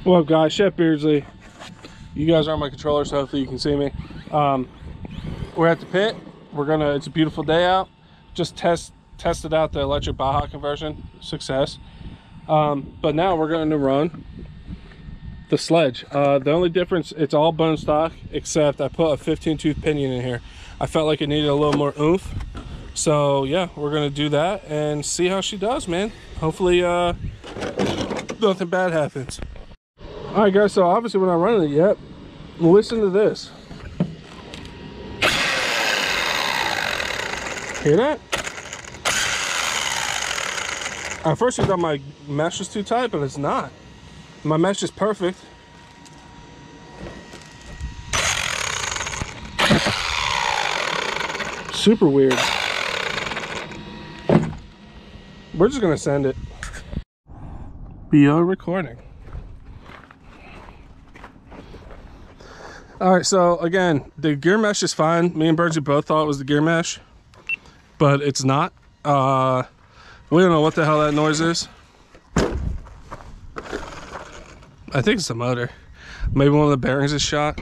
What up, guys? Chef Beardsley. You guys are on my controller, so hopefully you can see me. We're at the pit. It's a beautiful day out. Just tested out the electric Baja conversion. Success. But now we're going to run the Sledge. The only difference, it's all bone stock, except I put a 15-tooth pinion in here. I felt like it needed a little more oomph. So yeah, we're going to do that and see how she does, man. Hopefully nothing bad happens. All right, guys, so obviously we're not running it yet. Listen to this. Hear that? At first I thought my mesh was too tight, but it's not. My mesh is perfect. Super weird. We're just gonna send it. BO recording. All right, so again, the gear mesh is fine. Me and Bergie both thought it was the gear mesh, but it's not. We don't know what the hell that noise is. I think it's the motor. Maybe one of the bearings is shot.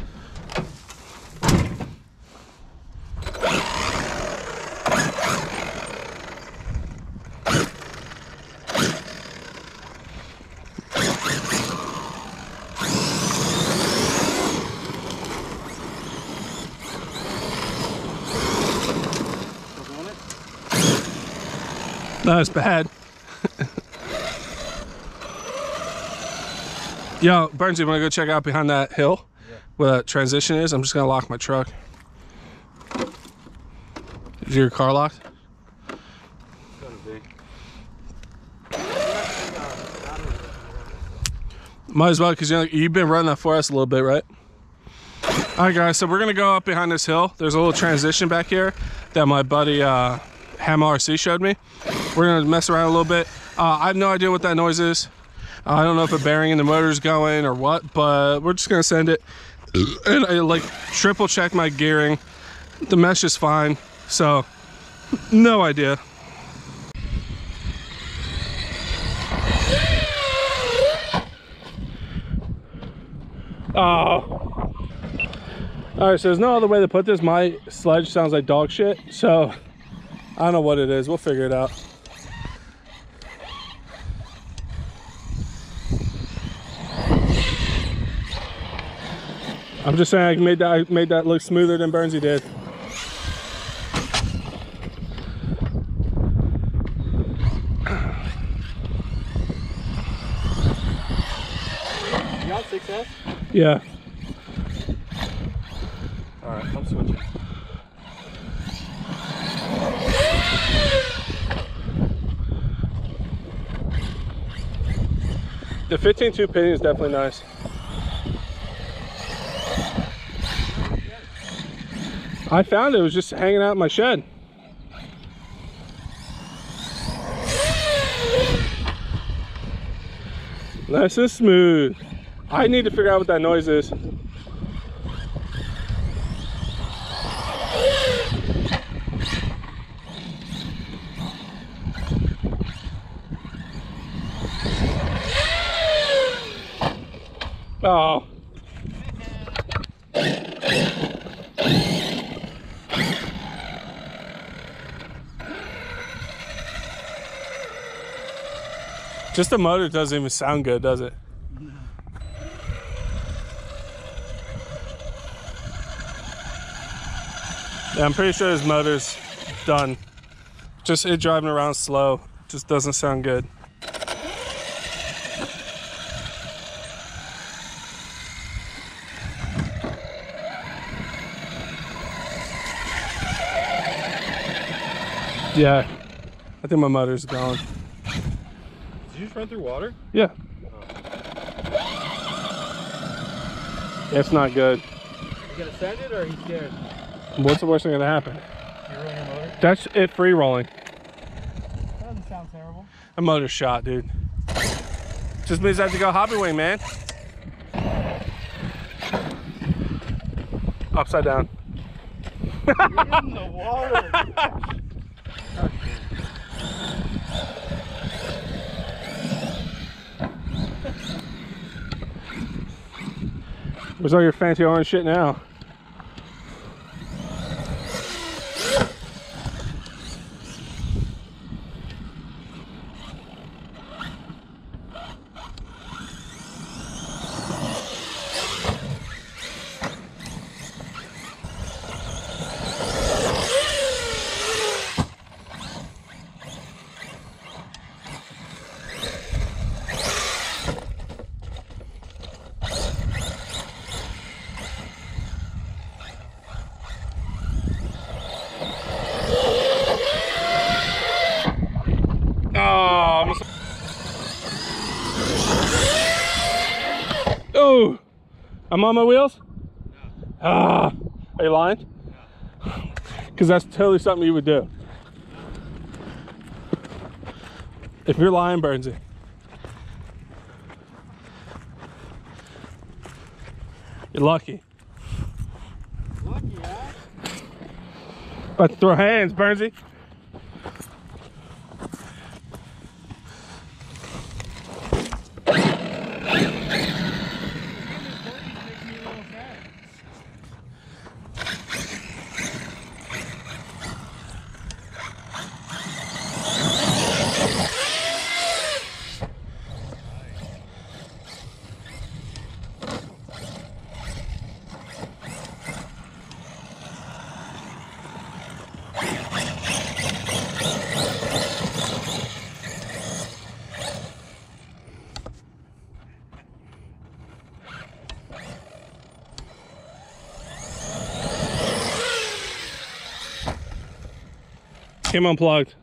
No, it's bad. Yo, Burns, you want to go check out behind that hill? Yeah. Where that transition is? I'm just going to lock my truck. Is your car locked? Might as well, because you've been running that for us a little bit, right? All right, guys, so we're going to go up behind this hill. There's a little transition back here that my buddy Ham RC showed me. We're going to mess around a little bit. I have no idea what that noise is. I don't know if a bearing in the motor is going or what, but we're just gonna send it. And I like triple check my gearing. The mesh is fine, so no idea. Oh. All right, so there's no other way to put this. My Sledge sounds like dog shit, so I don't know what it is. We'll figure it out. I'm just saying I made that look smoother than Burnsy did. You got 6S? Yeah. Alright, I'm switching. The 15-tooth pinion is definitely nice. I found it was just hanging out in my shed. Nice and smooth. I need to figure out what that noise is. Oh. Just the motor doesn't even sound good, does it? No. Yeah, I'm pretty sure his motor's done. Just it driving around slow. Just doesn't sound good. Yeah, I think my motor's gone. Did you just run through water? Yeah. Oh. It's not good. You gonna send it or are you scared? What's the worst thing gonna happen? You ruin your motor? That's it free rolling. That doesn't sound terrible. The motor's shot, dude. Just means I have to go hobby wing, man. Upside down. You're in the water. Where's all your fancy orange shit now? Oh, I'm on my wheels? No. Ah, are you lying? No. Because that's totally something you would do. If you're lying, Burnsy. You're lucky. Lucky, huh? About to throw hands, Burnsy. Came unplugged.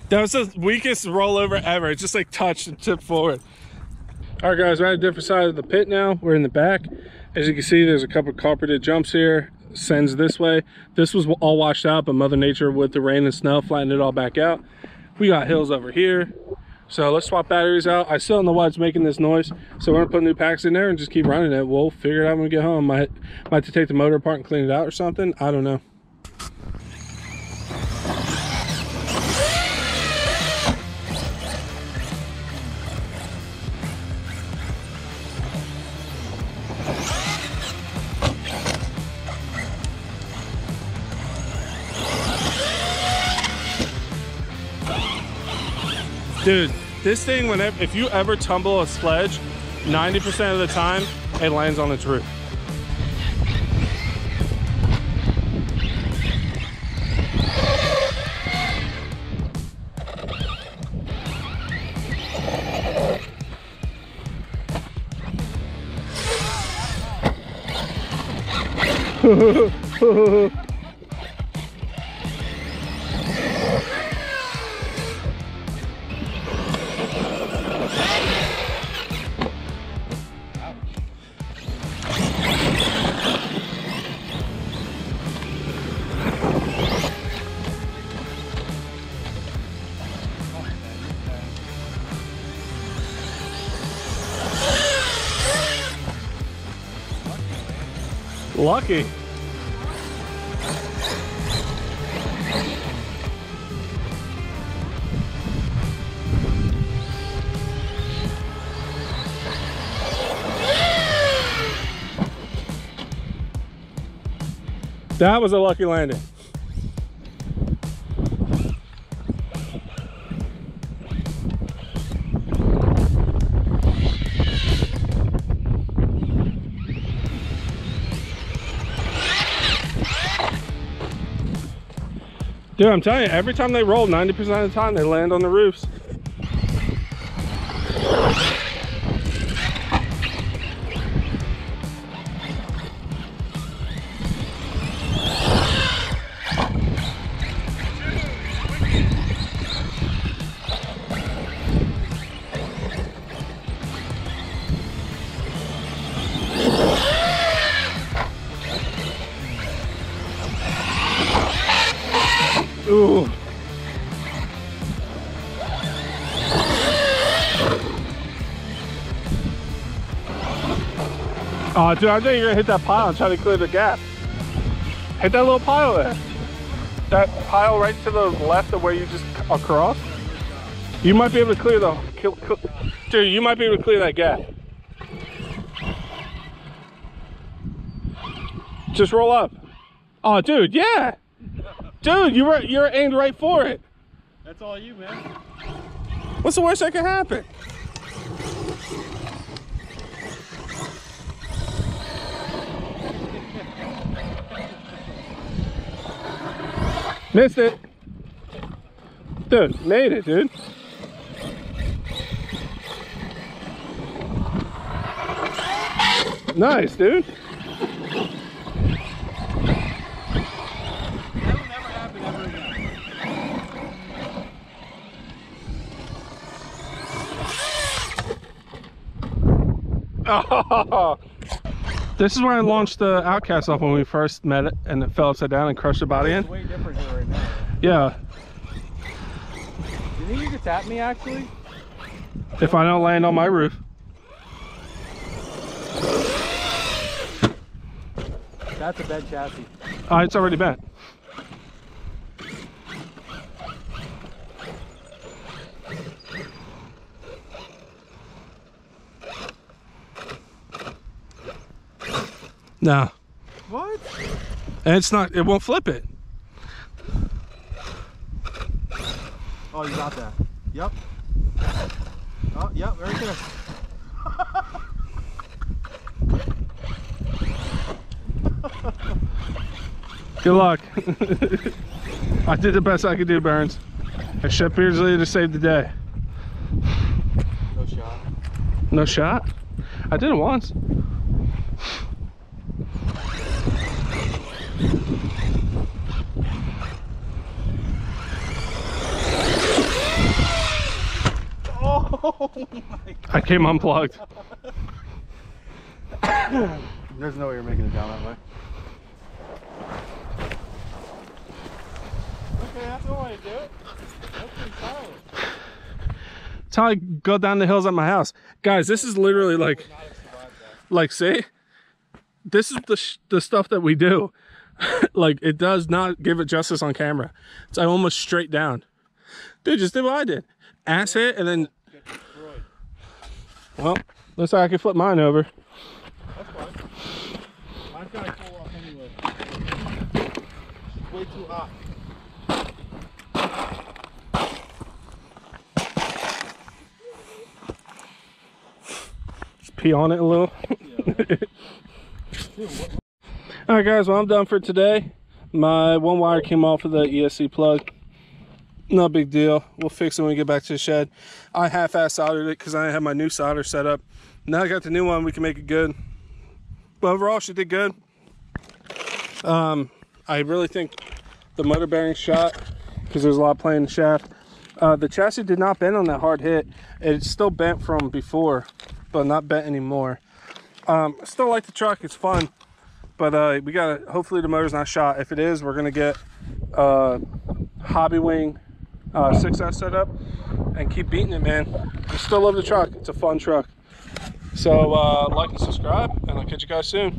That was the weakest rollover ever. It just like touched and tipped forward. All right, guys, we're at a different side of the pit now. We're in the back. As you can see, there's a couple of carpeted jumps here. Sends this way. This was all washed out, but Mother Nature, with the rain and snow, flattened it all back out. We got hills over here. So let's swap batteries out. I still don't know why it's making this noise. So we're gonna put new packs in there and just keep running it. We'll figure it out when we get home. Might have to take the motor apart and clean it out or something. I don't know. Dude, this thing, if you ever tumble a sledge, 90% of the time, it lands on its roof. Lucky. That was a lucky landing. Dude, I'm telling you, every time they roll, 90% of the time they land on the roofs. Ooh. Oh, dude, I think you're gonna hit that pile and try to clear the gap. Hit that little pile there. That pile right to the left of where you just across. You might be able to clear the... Dude, you might be able to clear that gap. Just roll up. Oh, dude, yeah. Dude, you're aimed right for it. That's all you, man. What's the worst that could happen? Missed it. Dude, made it, dude. Nice, dude. That'll never happen ever again. Oh. This is where I launched the Outcast off when we first met it, and it fell upside down and crushed the body in. It's way different here right now. Yeah. You think you could tap me actually? If I don't land on my roof. That's a bent chassis. It's already bent. No. What? And it's not, it won't flip it. Oh, you got that. Yep. Oh, yep, very good. Good luck. I did the best I could do, Burns. I shipped Beardsley to save the day. No shot. No shot? I did it once. Oh my God. I came unplugged. There's no way you're making it down that way. Okay, that's the way to do it. That's pretty solid. That's how I go down the hills at my house. Guys, this is literally like, see? This is the stuff that we do. Like, it does not give it justice on camera. It's almost straight down. Dude, just did what I did. Ass hit and then... Get destroyed. Well, looks like I can flip mine over. That's fine. Mine's gotta pull off anyway. It's way too hot. Just pee on it a little. All right, guys, well, I'm done for today. My one wire came off of the ESC plug. No big deal. We'll fix it when we get back to the shed. I half-ass soldered it because I have my new solder set up. Now I got the new one, we can make it good. But overall, she did good. I really think the motor bearing shot because there's a lot of play in the shaft. The chassis did not bend on that hard hit. It's still bent from before, but not bent anymore. I still like the truck, it's fun. But we gotta, hopefully the motor's not shot. If it is, we're gonna get Hobby Wing 6S set up and keep beating it, man. I still love the truck, it's a fun truck. So like and subscribe, and I'll catch you guys soon.